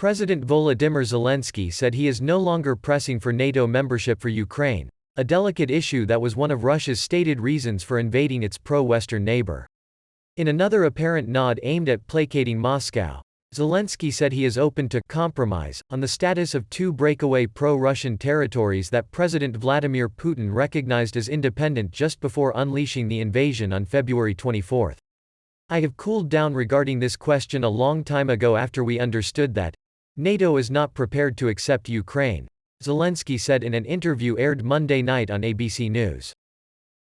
President Volodymyr Zelensky said he is no longer pressing for NATO membership for Ukraine, a delicate issue that was one of Russia's stated reasons for invading its pro-Western neighbor. In another apparent nod aimed at placating Moscow, Zelensky said he is open to compromise on the status of two breakaway pro-Russian territories that President Vladimir Putin recognized as independent just before unleashing the invasion on February 24. "I have cooled down regarding this question a long time ago after we understood that NATO is not prepared to accept Ukraine," Zelensky said in an interview aired Monday night on ABC News.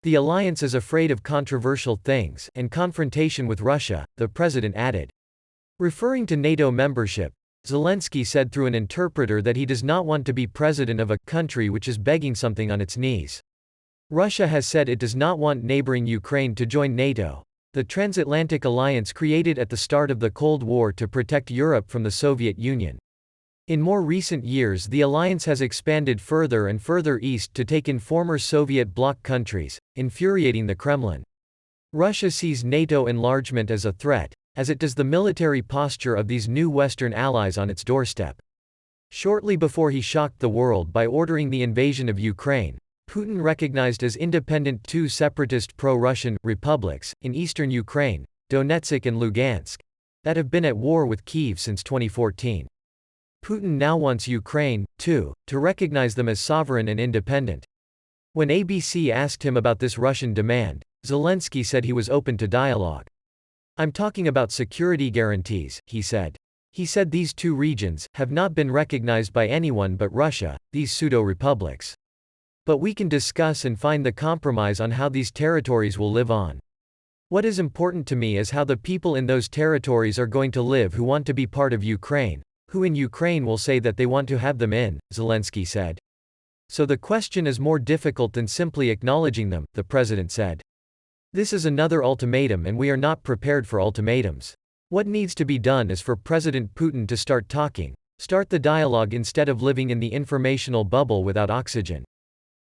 "The alliance is afraid of controversial things and confrontation with Russia," the president added. Referring to NATO membership, Zelensky said through an interpreter that he does not want to be president of a country which is begging something on its knees. Russia has said it does not want neighboring Ukraine to join NATO, the transatlantic alliance created at the start of the Cold War to protect Europe from the Soviet Union. In more recent years, the alliance has expanded further and further east to take in former Soviet bloc countries, infuriating the Kremlin. Russia sees NATO enlargement as a threat, as it does the military posture of these new Western allies on its doorstep. Shortly before he shocked the world by ordering the invasion of Ukraine, Putin recognized as independent two separatist pro-Russian republics in eastern Ukraine, Donetsk and Lugansk, that have been at war with Kyiv since 2014. Putin now wants Ukraine, too, to recognize them as sovereign and independent. When ABC asked him about this Russian demand, Zelensky said he was open to dialogue. "I'm talking about security guarantees," he said. He said these two regions have not been recognized by anyone but Russia, these pseudo-republics. "But we can discuss and find the compromise on how these territories will live on. What is important to me is how the people in those territories are going to live who want to be part of Ukraine, who in Ukraine will say that they want to have them in," Zelensky said. "So the question is more difficult than simply acknowledging them," the president said. "This is another ultimatum and we are not prepared for ultimatums. What needs to be done is for President Putin to start talking, start the dialogue instead of living in the informational bubble without oxygen."